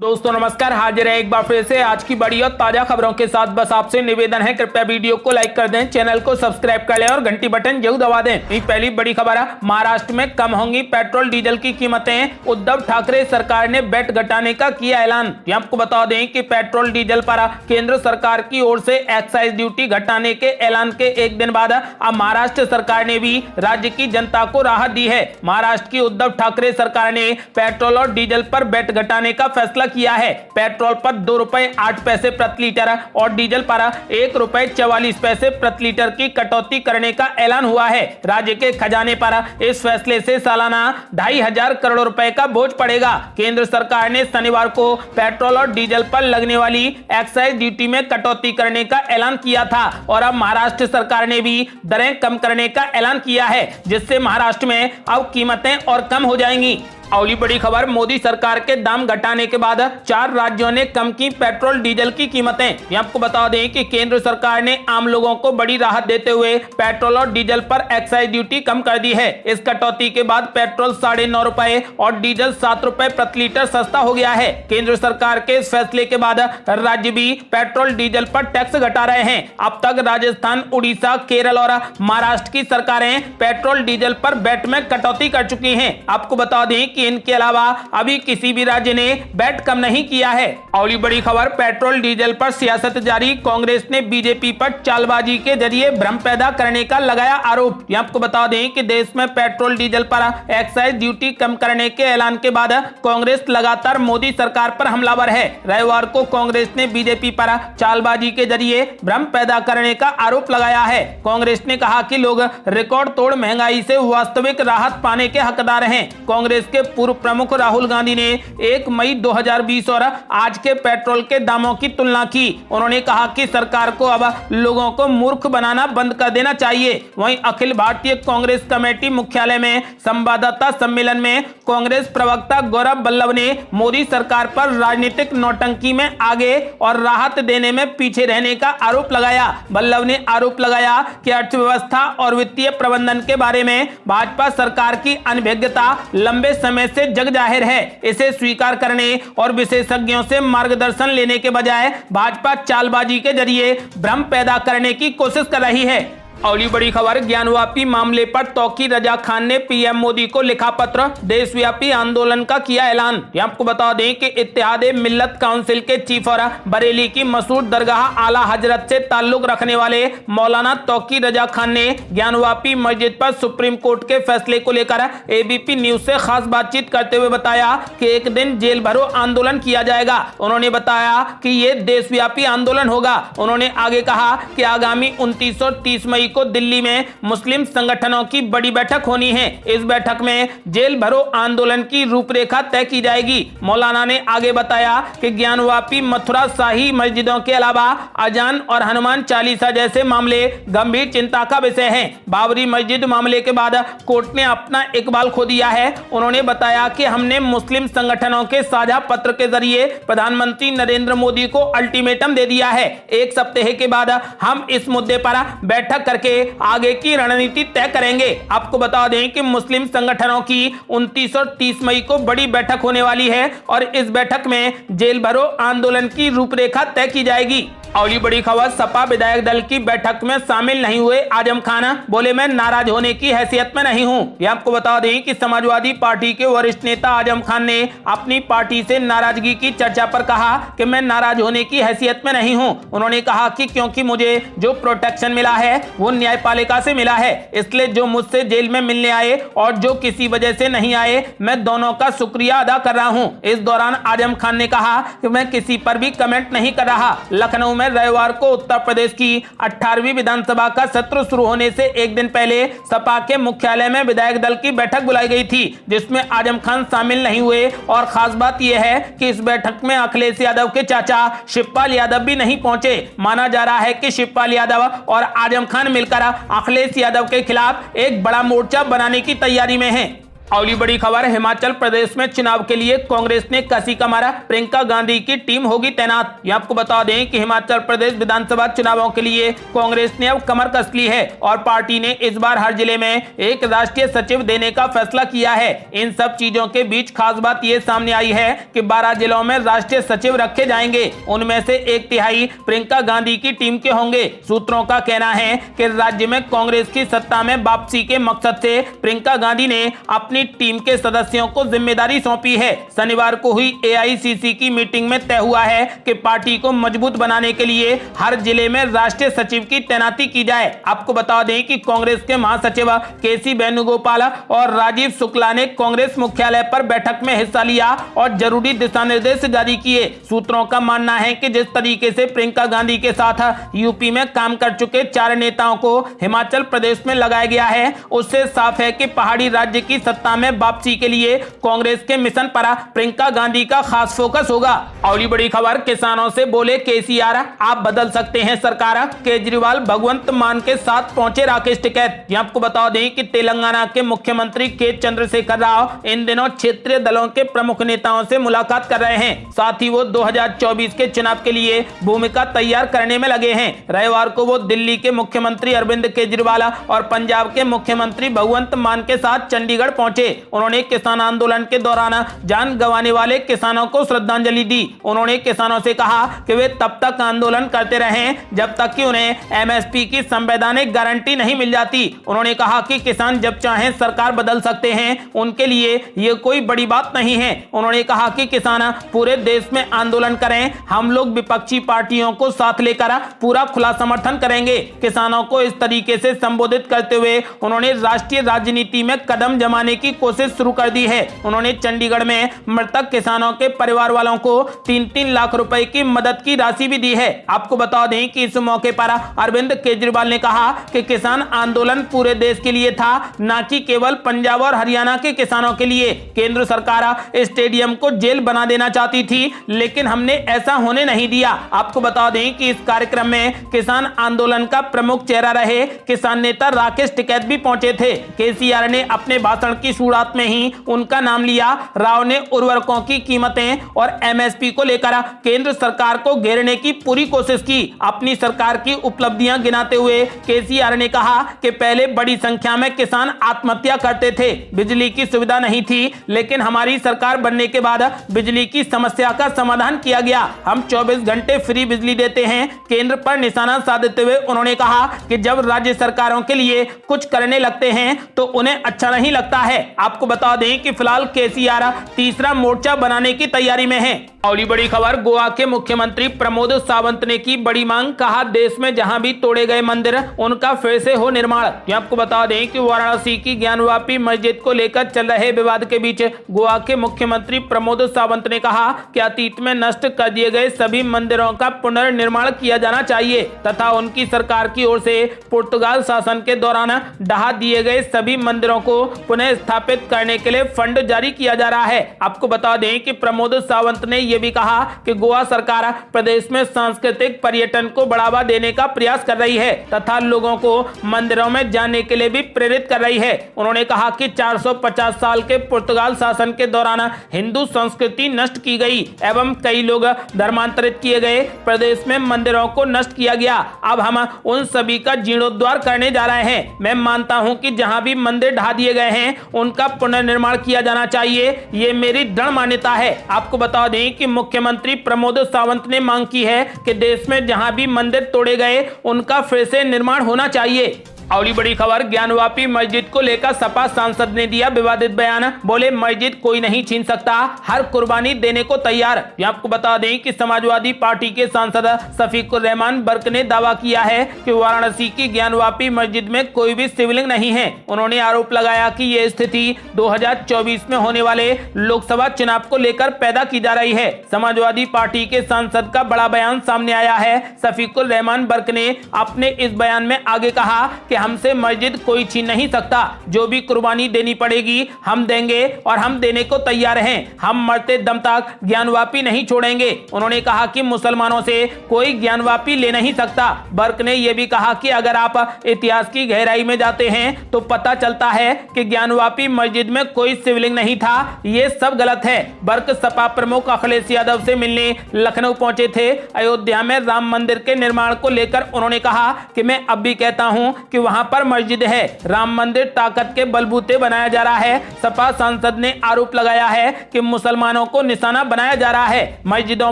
दोस्तों नमस्कार, हाजिर है एक बार फिर से आज की बड़ी और ताजा खबरों के साथ। बस आपसे निवेदन है, कृपया वीडियो को लाइक कर दें, चैनल को सब्सक्राइब कर लें और घंटी बटन जरूर दबा दें। पहली बड़ी खबर है, महाराष्ट्र में कम होंगी पेट्रोल डीजल की कीमतें। उद्धव ठाकरे सरकार ने वैट घटाने का किया ऐलान। आपको बता दें कि पेट्रोल डीजल पर केंद्र सरकार की ओर से एक्साइज ड्यूटी घटाने के ऐलान के एक दिन बाद अब महाराष्ट्र सरकार ने भी राज्य की जनता को राहत दी है। महाराष्ट्र की उद्धव ठाकरे सरकार ने पेट्रोल और डीजल पर वैट घटाने का फैसला किया है। पेट्रोल पर 2 रुपए 8 पैसे प्रति लीटर और डीजल पर 1 रुपए 44 पैसे प्रति लीटर की कटौती करने का ऐलान हुआ है। राज्य के खजाने पर इस फैसले से सालाना 2,500 करोड़ रुपए का बोझ पड़ेगा। केंद्र सरकार ने शनिवार को पेट्रोल और डीजल पर लगने वाली एक्साइज ड्यूटी में कटौती करने का ऐलान किया था और अब महाराष्ट्र सरकार ने भी दरें कम करने का ऐलान किया है, जिससे महाराष्ट्र में अब कीमतें और कम हो जाएंगी। अगली बड़ी खबर, मोदी सरकार के दाम घटाने के बाद 4 राज्यों ने कम की पेट्रोल डीजल की कीमतें। आपको बता दें कि केंद्र सरकार ने आम लोगों को बड़ी राहत देते हुए पेट्रोल और डीजल पर एक्साइज ड्यूटी कम कर दी है। इस कटौती के बाद पेट्रोल 9.5 रुपए और डीजल 7 रुपए प्रति लीटर सस्ता हो गया है। केंद्र सरकार के इस फैसले के बाद राज्य भी पेट्रोल डीजल पर टैक्स घटा रहे हैं। अब तक राजस्थान, उड़ीसा, केरल और महाराष्ट्र की सरकारें पेट्रोल डीजल पर वैट में कटौती कर चुकी हैं। आपको बता दें कि इनके अलावा अभी किसी भी राज्य ने वैट कम नहीं किया है। अगली बड़ी खबर, पेट्रोल डीजल पर सियासत जारी। कांग्रेस ने बीजेपी पर चालबाजी के जरिए भ्रम पैदा करने का लगाया आरोप। आपको बता दें कि देश में पेट्रोल डीजल पर एक्साइज ड्यूटी कम करने के ऐलान के बाद कांग्रेस लगातार मोदी सरकार पर हमलावर है। रविवार को कांग्रेस ने बीजेपी पर चालबाजी के जरिए भ्रम पैदा करने का आरोप लगाया है। कांग्रेस ने कहा कि लोग रिकॉर्ड तोड़ महंगाई से वास्तविक राहत पाने के हकदार हैं। कांग्रेस के पूर्व प्रमुख राहुल गांधी ने 1 मई 2020 और आज के पेट्रोल के दामों की तुलना की। उन्होंने कहा कि सरकार को अब लोगों को मूर्ख बनाना बंद कर देना चाहिए। वहीं अखिल भारतीय कांग्रेस कमेटी मुख्यालय में संवाददाता सम्मेलन में कांग्रेस प्रवक्ता गौरव वल्लभ ने मोदी सरकार पर राजनीतिक नौटंकी में आगे और राहत देने में पीछे रहने का आरोप लगाया। वल्लभ ने आरोप लगाया कि अर्थव्यवस्था और वित्तीय प्रबंधन के बारे में भाजपा सरकार की अनभिज्ञता लंबे समय से जग जाहिर है। इसे स्वीकार करने और विशेषज्ञों से मार्गदर्शन लेने के बजाय भाजपा चालबाजी के जरिए भ्रम पैदा करने की कोशिश कर रही है। अगली बड़ी खबर, ज्ञानवापी मामले पर तौकीर रजा खान ने पीएम मोदी को लिखा पत्र, देशव्यापी आंदोलन का किया ऐलान। आपको बता दें कि इत्तेहादे मिल्लत काउंसिल के चीफ और बरेली की मशहूर दरगाह आला हजरत से ताल्लुक रखने वाले मौलाना तौकीर रजा खान ने ज्ञानवापी मस्जिद पर सुप्रीम कोर्ट के फैसले को लेकर एबीपी न्यूज से खास बातचीत करते हुए बताया कि एक दिन जेल भरो आंदोलन किया जाएगा। उन्होंने बताया कि ये देशव्यापी आंदोलन होगा। उन्होंने आगे कहा कि आगामी 29 और 30 मई को दिल्ली में मुस्लिम संगठनों की बड़ी बैठक होनी है। इस बैठक में जेल भरो आंदोलन की रूपरेखा तय की जाएगी। मौलाना ने आगे बताया कि ज्ञानवापी, मथुरा शाही मस्जिदों के अलावा अजान और हनुमान चालीसा जैसे मामले गंभीर चिंता का विषय हैं। बाबरी मस्जिद मामले के बाद कोर्ट ने अपना इकबाल खो दिया है। उन्होंने बताया कि हमने मुस्लिम संगठनों के साझा पत्र के जरिए प्रधानमंत्री नरेंद्र मोदी को अल्टीमेटम दे दिया है। एक सप्ताह के बाद हम इस मुद्दे पर बैठक करके आगे की रणनीति तय करेंगे। आपको बता दें कि मुस्लिम संगठनों की 29 और 30 मई को बड़ी बैठक होने वाली है और इस बैठक में जेल भरो आंदोलन की रूपरेखा तय की जाएगी। अगली बड़ी खबर, सपा विधायक दल की बैठक में शामिल नहीं हुए आजम खान, बोले मैं नाराज होने की हैसियत में नहीं हूं। आपको बता दें कि समाजवादी पार्टी के वरिष्ठ नेता आजम खान ने अपनी पार्टी से नाराजगी की चर्चा पर कहा कि मैं नाराज होने की हैसियत में नहीं हूं। उन्होंने कहा कि क्योंकि मुझे जो प्रोटेक्शन मिला है वो न्यायपालिका से मिला है, इसलिए जो मुझसे जेल में मिलने आए और जो किसी वजह से नहीं आए, मैं दोनों का शुक्रिया अदा कर रहा हूं। इस दौरान आजम खान ने कहा कि मैं किसी पर भी कमेंट नहीं कर रहा। लखनऊ में रविवार को उत्तर प्रदेश की 18वीं विधानसभा का सत्र शुरू होने से एक दिन पहले सपा के मुख्यालय में विधायक दल की बैठक बुलाई गई थी, जिसमें आजम खान शामिल नहीं हुए। और खास बात यह है कि इस बैठक में अखिलेश यादव के चाचा शिवपाल यादव भी नहीं पहुंचे। माना जा रहा है कि शिवपाल यादव और आजम खान मिलकर अखिलेश यादव के खिलाफ एक बड़ा मोर्चा बनाने की तैयारी में हैं। अगली बड़ी खबर, हिमाचल प्रदेश में चुनाव के लिए कांग्रेस ने कसी कमर, प्रियंका गांधी की टीम होगी तैनात। ये आपको बता दें कि हिमाचल प्रदेश विधानसभा चुनावों के लिए कांग्रेस ने अब कमर कस ली है और पार्टी ने इस बार हर जिले में एक राष्ट्रीय सचिव देने का फैसला किया है। इन सब चीजों के बीच खास बात ये सामने आई है कि 12 जिलों में राष्ट्रीय सचिव रखे जाएंगे, उनमें से 1/3 प्रियंका गांधी की टीम के होंगे। सूत्रों का कहना है कि राज्य में कांग्रेस की सत्ता में वापसी के मकसद से प्रियंका गांधी ने अपनी टीम के सदस्यों को जिम्मेदारी सौंपी है। शनिवार को हुई AICC की मीटिंग में तय हुआ है कि पार्टी को मजबूत बनाने के लिए हर जिले में राष्ट्रीय सचिव की तैनाती की जाए। आपको बता दें कि कांग्रेस के महासचिव KC वेणुगोपाल और राजीव शुक्ला ने कांग्रेस मुख्यालय पर बैठक में हिस्सा लिया और जरूरी दिशा निर्देश जारी किए। सूत्रों का मानना है कि जिस तरीके से प्रियंका गांधी के साथ यूपी में काम कर चुके 4 नेताओं को हिमाचल प्रदेश में लगाया गया है, उससे साफ है कि पहाड़ी राज्य की सत्ता में वापसी के लिए कांग्रेस के मिशन पर प्रियंका गांधी का खास फोकस होगा। अगली बड़ी खबर, किसानों से बोले KCR आप बदल सकते हैं सरकार, केजरीवाल भगवंत मान के साथ पहुंचे राकेश टिकैत। आपको बता दें कि तेलंगाना के मुख्यमंत्री के चंद्रशेखर राव इन दिनों क्षेत्रीय दलों के प्रमुख नेताओं से मुलाकात कर रहे हैं। साथ ही वो 2024 के चुनाव के लिए भूमिका तैयार करने में लगे हैं। रविवार को वो दिल्ली के मुख्यमंत्री अरविंद केजरीवाल और पंजाब के मुख्यमंत्री भगवंत मान के साथ चंडीगढ़ पहुंचे। उन्होंने किसान आंदोलन के दौरान जान गंवाने वाले किसानों को श्रद्धांजलि दी। उन्होंने किसानों से कहा कि वे तब तक आंदोलन करते रहें जब तक कि उन्हें MSP की संवैधानिक गारंटी नहीं मिल जाती। उन्होंने कहा कि किसान जब चाहें सरकार बदल सकते हैं, उनके लिए ये कोई बड़ी बात नहीं है। उन्होंने कहा कि किसान पूरे देश में आंदोलन करें, हम लोग विपक्षी पार्टियों को साथ लेकर पूरा खुला समर्थन करेंगे। किसानों को इस तरीके से संबोधित करते हुए उन्होंने राष्ट्रीय राजनीति में कदम जमाने की कोशिश शुरू कर दी है। उन्होंने चंडीगढ़ में मृतक किसानों के परिवार वालों को 3-3 लाख रुपए की मदद की राशि भी दी है। आपको बता दें कि इस मौके पर अरविंद केजरीवाल ने कहा कि किसान आंदोलन पूरे देश के लिए था, न कि केवल पंजाब और हरियाणा के किसानों के लिए। केंद्र सरकार स्टेडियम को जेल बना देना चाहती थी, लेकिन हमने ऐसा होने नहीं दिया। आपको बता दें कि इस कार्यक्रम में किसान आंदोलन का प्रमुख चेहरा रहे किसान नेता राकेश टिकैत भी पहुंचे थे। KCR ने अपने भाषण की शुरुआत में ही उनका नाम लिया। राव ने उर्वरकों की कीमतें और MSP को लेकर केंद्र सरकार को घेरने की पूरी कोशिश की। अपनी सरकार की उपलब्धियां गिनाते हुए KCR ने कहा कि पहले बड़ी संख्या में किसान आत्महत्या करते थे, बिजली की सुविधा नहीं थी, लेकिन हमारी सरकार बनने के बाद बिजली की समस्या का समाधान किया गया। हम 24 घंटे फ्री बिजली देते हैं। केंद्र पर निशाना साधते हुए उन्होंने कहा कि जब राज्य सरकारों के लिए कुछ करने लगते हैं तो उन्हें अच्छा नहीं लगता है। आपको बता दें कि फिलहाल KCR तीसरा मोर्चा बनाने की तैयारी में है। अगली बड़ी खबर, गोवा के मुख्यमंत्री प्रमोद सावंत ने की बड़ी मांग, कहा देश में जहां भी तोड़े गए मंदिर उनका फिर से हो निर्माण। आपको बता दें कि वाराणसी की ज्ञानवापी मस्जिद को लेकर चल रहे विवाद के बीच गोवा के मुख्यमंत्री प्रमोद सावंत ने कहा कि अतीत में नष्ट कर दिए गए सभी मंदिरों का पुनर्निर्माण किया जाना चाहिए तथा उनकी सरकार की ओर से पुर्तगाल शासन के दौरान ढहा दिए गए सभी मंदिरों को पुनः स्थापित करने के लिए फंड जारी किया जा रहा है। आपको बता दें कि प्रमोद सावंत ने यह भी कहा कि गोवा सरकार प्रदेश में सांस्कृतिक पर्यटन को बढ़ावा देने का प्रयास कर रही है तथा लोगों को मंदिरों में जाने के लिए भी प्रेरित कर रही है। उन्होंने कहा कि 450 साल के पुर्तगाल शासन के दौरान हिंदू संस्कृति नष्ट की गई एवं कई लोग धर्मांतरित किए गए। प्रदेश में मंदिरों को नष्ट किया गया। अब हम उन सभी का जीर्णोद्धार करने जा रहे हैं। मैं मानता हूं कि जहां भी मंदिर ढा दिए गए हैं उनका पुनर्निर्माण किया जाना चाहिए, ये मेरी दृढ़ मान्यता है। आपको बता दें कि मुख्यमंत्री प्रमोद सावंत ने मांग की है कि देश में जहां भी मंदिर तोड़े गए उनका फिर से निर्माण होना चाहिए। अगली बड़ी खबर, ज्ञानवापी मस्जिद को लेकर सपा सांसद ने दिया विवादित बयान, बोले मस्जिद कोई नहीं छीन सकता, हर कुर्बानी देने को तैयार। आपको बता दें कि समाजवादी पार्टी के सांसद शफीकुर रहमान बर्क ने दावा किया है कि वाराणसी की ज्ञानवापी मस्जिद में कोई भी शिवलिंग नहीं है। उन्होंने आरोप लगाया कि ये स्थिति 2024 में होने वाले लोकसभा चुनाव को लेकर पैदा की जा रही है। समाजवादी पार्टी के सांसद का बड़ा बयान सामने आया है। शफीकुर रहमान बर्क ने अपने इस बयान में आगे कहा कि हमसे मस्जिद कोई छीन नहीं सकता। जो भी कुर्बानी देनी पड़ेगी हम देंगे और हम देने को तैयार हैं। हम मरते दम तक ज्ञानवापी नहीं छोड़ेंगे। उन्होंने कहा कि मुसलमानों से कोई ज्ञानवापी ले नहीं सकता। बर्क ने यह भी कहा कि अगर आप इतिहास की गहराई में जाते हैं तो पता चलता है कि ज्ञानवापी मस्जिद में कोई शिवलिंग नहीं था। ये सब गलत है। बर्क सपा प्रमुख अखिलेश यादव से मिलने लखनऊ पहुंचे थे। अयोध्या में राम मंदिर के निर्माण को लेकर उन्होंने कहा कि मैं अब भी कहता हूं कि वहां पर मस्जिद है। राम मंदिर ताकत के बलबूते बनाया जा रहा है। सपा सांसद ने आरोप लगाया है कि मुसलमानों को निशाना बनाया जा रहा है, मस्जिदों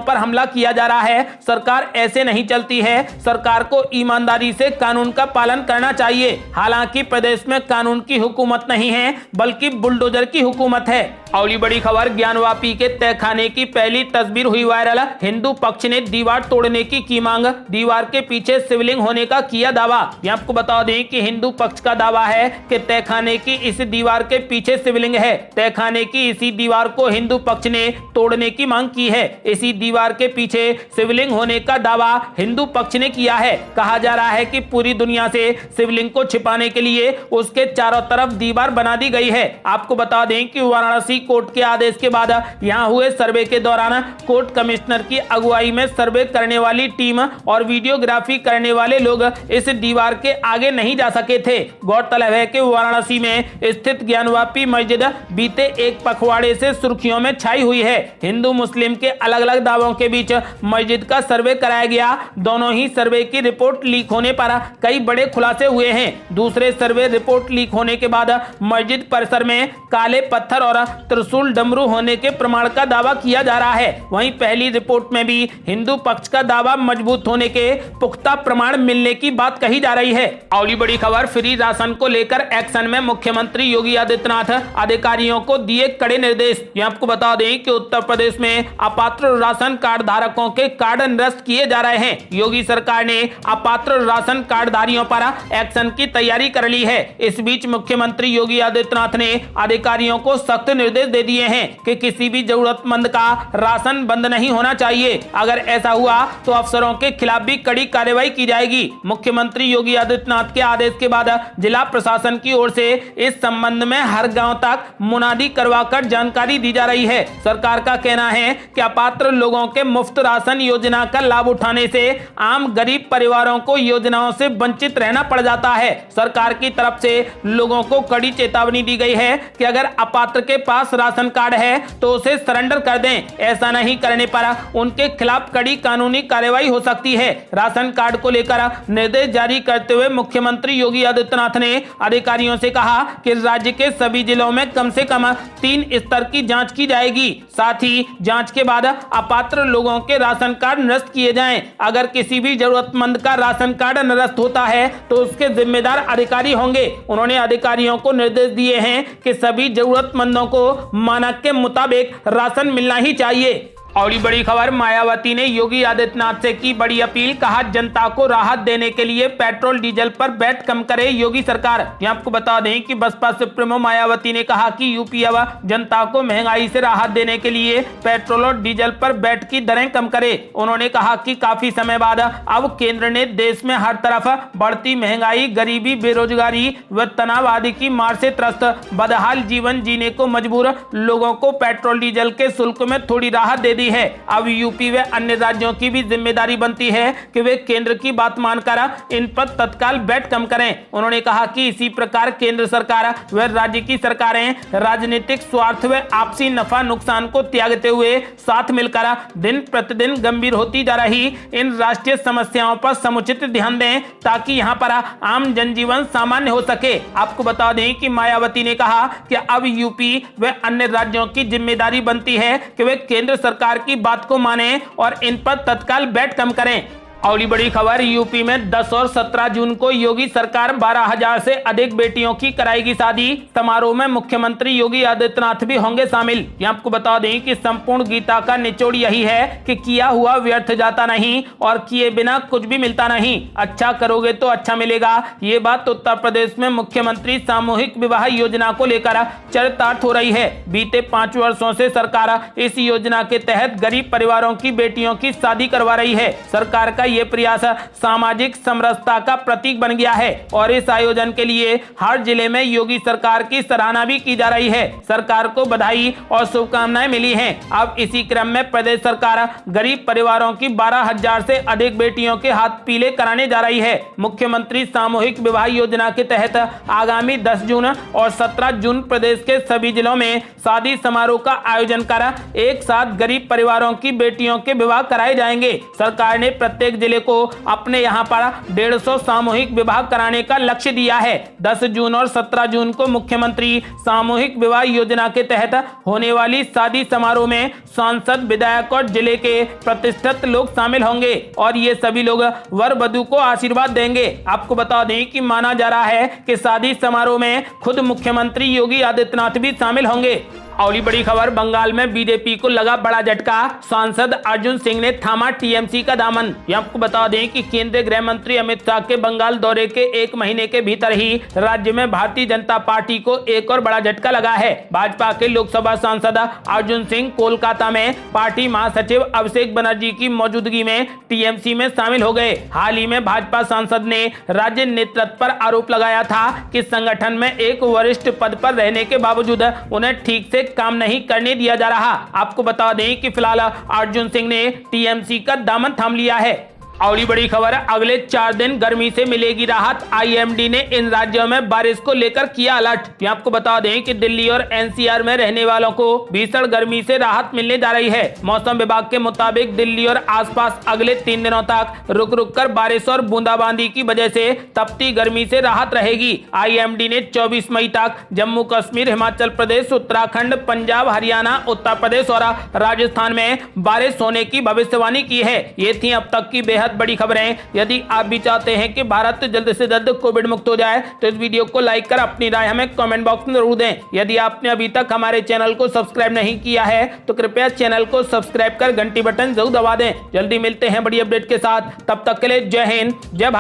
पर हमला किया जा रहा है। सरकार ऐसे नहीं चलती है। सरकार को ईमानदारी से कानून का पालन करना चाहिए। हालांकि प्रदेश में कानून की हुकूमत नहीं है बल्कि बुलडोजर की हुकूमत है। अगली बड़ी खबर, ज्ञानवापी के तहखाने की पहली तस्वीर हुई वायरल। हिंदू पक्ष ने दीवार तोड़ने की मांग। दीवार के पीछे शिवलिंग होने का किया दावा। ये आपको बता दें कि हिंदू पक्ष का दावा है कि तहखाने की इस दीवार के पीछे शिवलिंग है। तहखाने की इसी दीवार को हिंदू पक्ष ने तोड़ने की मांग की है। इसी दीवार के पीछे शिवलिंग होने का दावा हिंदू पक्ष ने किया है। कहा जा रहा है कि पूरी दुनिया से शिवलिंग को छिपाने के लिए उसके चारों तरफ दीवार बना दी गई है। आपको बता दें कि वाराणसी कोर्ट के आदेश के बाद यहां हुए सर्वे के दौरान कोर्ट कमिश्नर की अगुवाई में सर्वे करने वाली टीम और वीडियोग्राफी करने वाले लोग इस दीवार के आगे नहीं जा सके थे। गौरतलब है कि वाराणसी में स्थित ज्ञानवापी मस्जिद बीते एक पखवाड़े से सुर्खियों में छाई हुई है। हिंदू मुस्लिम के अलग अलग दावों के बीच मस्जिद का सर्वे कराया गया। दोनों ही सर्वे की रिपोर्ट लीक होने पर कई बड़े खुलासे हुए हैं। दूसरे सर्वे रिपोर्ट लीक होने के बाद मस्जिद परिसर में काले पत्थर और त्रिशूल डमरू होने के प्रमाण का दावा किया जा रहा है। वहीं पहली रिपोर्ट में भी हिंदू पक्ष का दावा मजबूत होने के पुख्ता प्रमाण मिलने की बात कही जा रही है। अगली बड़ी खबर, फ्री राशन को लेकर एक्शन में मुख्यमंत्री योगी आदित्यनाथ। अधिकारियों को दिए कड़े निर्देश। ये आपको बता दें कि उत्तर प्रदेश में अपात्र राशन कार्ड धारकों के कार्ड निरस्त किए जा रहे हैं। योगी सरकार ने अपात्र राशन कार्ड धारियों पर एक्शन की तैयारी कर ली है। इस बीच मुख्यमंत्री योगी आदित्यनाथ ने अधिकारियों को सख्त निर्देश दे दिए हैं कि किसी भी जरूरतमंद का राशन बंद नहीं होना चाहिए। अगर ऐसा हुआ तो अफसरों के खिलाफ भी कड़ी कार्रवाई की जाएगी। मुख्यमंत्री योगी आदित्यनाथ के आदेश के बाद जिला प्रशासन की ओर से इस संबंध में हर गांव तक मुनादी करवाकर जानकारी दी जा रही है। सरकार का कहना है कि अपात्र लोगों के मुफ्त राशन योजना का लाभ उठाने से आम गरीब परिवारों को योजनाओं से वंचित रहना पड़ जाता है। सरकार की तरफ से लोगों को कड़ी चेतावनी दी गई है कि अगर अपात्र के पास राशन कार्ड है तो उसे सरेंडर कर दें। ऐसा नहीं करने पर उनके खिलाफ कड़ी कानूनी कार्रवाई हो सकती है। राशन कार्ड को लेकर निर्देश जारी करते हुए मुख्यमंत्री योगी आदित्यनाथ ने अधिकारियों से कहा कि राज्य के सभी जिलों में कम से कम 3 स्तर की जांच की जाएगी। साथ ही जांच के बाद अपात्र लोगों के राशन कार्ड निरस्त किए जाएं। अगर किसी भी जरूरतमंद का राशन कार्ड निरस्त होता है तो उसके जिम्मेदार अधिकारी होंगे। उन्होंने अधिकारियों को निर्देश दिए हैं कि सभी जरूरतमंदों को मानक के मुताबिक राशन मिलना ही चाहिए। और बड़ी खबर, मायावती ने योगी आदित्यनाथ से की बड़ी अपील। कहा जनता को राहत देने के लिए पेट्रोल डीजल पर वैट कम करे योगी सरकार। यहाँ आपको बता दें कि बसपा सुप्रीमो मायावती ने कहा कि यूपी अब जनता को महंगाई से राहत देने के लिए पेट्रोल और डीजल पर वैट की दरें कम करे। उन्होंने कहा कि काफी समय बाद अब केंद्र ने देश में हर तरफ बढ़ती महंगाई, गरीबी, बेरोजगारी व तनाव आदि की मार से त्रस्त बदहाल जीवन जीने को मजबूर लोगों को पेट्रोल डीजल के शुल्क में थोड़ी राहत दे दी है। अब यूपी व अन्य राज्यों की भी जिम्मेदारी बनती है कि वे केंद्र की बात मानकर इन पर तत्काल वैट कम करें। उन्होंने कहा कि इसी प्रकार केंद्र सरकार व राज्य की सरकारें राजनीतिक स्वार्थ व आपसी नफा नुकसान को त्यागते हुए साथ मिलकर दिन प्रतिदिन गंभीर होती जा रही इन राष्ट्रीय समस्याओं पर समुचित ध्यान दें ताकि यहां पर आम जनजीवन सामान्य हो सके। आपको बता दें कि मायावती ने कहा कि अब यूपी व अन्य राज्यों की जिम्मेदारी बनती है कि वे केंद्र सरकार की बात को माने और इन पर तत्काल वैट कम करें। अगली बड़ी खबर, यूपी में 10 और 17 जून को योगी सरकार 12,000 से अधिक बेटियों की कराएगी शादी। समारोह में मुख्यमंत्री योगी आदित्यनाथ भी होंगे शामिल। यहाँ आपको बता दें कि संपूर्ण गीता का निचोड़ यही है कि किया हुआ व्यर्थ जाता नहीं और किए बिना कुछ भी मिलता नहीं। अच्छा करोगे तो अच्छा मिलेगा। ये बात उत्तर प्रदेश में मुख्यमंत्री सामूहिक विवाह योजना को लेकर चरितार्थ हो रही है। बीते 5 वर्षों से सरकार इस योजना के तहत गरीब परिवारों की बेटियों की शादी करवा रही है। सरकार का ये प्रयास सामाजिक समरसता का प्रतीक बन गया है और इस आयोजन के लिए हर जिले में योगी सरकार की सराहना भी की जा रही है। सरकार को बधाई और शुभकामनाएं मिली हैं। अब इसी क्रम में प्रदेश सरकार गरीब परिवारों की 12,000 से अधिक बेटियों के हाथ पीले कराने जा रही है। मुख्यमंत्री सामूहिक विवाह योजना के तहत आगामी 10 जून और 17 जून प्रदेश के सभी जिलों में शादी समारोह का आयोजन कर एक साथ गरीब परिवारों की बेटियों के विवाह कराए जाएंगे। सरकार ने प्रत्येक जिले को अपने यहां पर 150 सामूहिक विवाह कराने का लक्ष्य दिया है। 10 जून और 17 जून को मुख्यमंत्री सामूहिक विवाह योजना के तहत होने वाली शादी समारोह में सांसद, विधायक और जिले के प्रतिष्ठित लोग शामिल होंगे और ये सभी लोग वर वधू को आशीर्वाद देंगे। आपको बता दें कि माना जा रहा है कि शादी समारोह में खुद मुख्यमंत्री योगी आदित्यनाथ भी शामिल होंगे। अगली बड़ी खबर, बंगाल में बीजेपी को लगा बड़ा झटका, सांसद अर्जुन सिंह ने थामा टीएमसी का दामन। आपको बता दें कि केंद्रीय गृह मंत्री अमित शाह के बंगाल दौरे के 1 महीने के भीतर ही राज्य में भारतीय जनता पार्टी को एक और बड़ा झटका लगा है। भाजपा के लोकसभा सांसद अर्जुन सिंह कोलकाता में पार्टी महासचिव अभिषेक बनर्जी की मौजूदगी में टीएमसी में शामिल हो गए। हाल ही में भाजपा सांसद ने राज्य नेतृत्व पर आरोप लगाया था कि संगठन में एक वरिष्ठ पद पर रहने के बावजूद उन्हें ठीक से काम नहीं करने दिया जा रहा। आपको बता दें कि फिलहाल अर्जुन सिंह ने टीएमसी का दामन थाम लिया है। अगली बड़ी खबर, अगले 4 दिन गर्मी से मिलेगी राहत, आईएमडी ने इन राज्यों में बारिश को लेकर किया अलर्ट। आपको बता दें कि दिल्ली और एनसीआर में रहने वालों को भीषण गर्मी से राहत मिलने जा रही है। मौसम विभाग के मुताबिक दिल्ली और आसपास अगले 3 दिनों तक रुक रुक कर बारिश और बूंदाबांदी की वजह से तपती गर्मी से राहत रहेगी। आईएमडी ने 24 मई तक जम्मू कश्मीर, हिमाचल प्रदेश, उत्तराखंड, पंजाब, हरियाणा, उत्तर प्रदेश और राजस्थान में बारिश होने की भविष्यवाणी की है। ये थी अब तक की बेहद बड़ी खबरें। यदि आप भी चाहते हैं कि भारत जल्द से जल्द कोविड मुक्त हो जाए तो इस वीडियो को लाइक कर अपनी राय हमें कमेंट बॉक्स में जरूर दें। यदि आपने अभी तक हमारे चैनल को सब्सक्राइब नहीं किया है तो कृपया चैनल को सब्सक्राइब कर घंटी बटन जरूर दबा दें। जल्दी मिलते हैं बड़ी अपडेट के साथ, तब तक के लिए जय हिंद, जय भारत।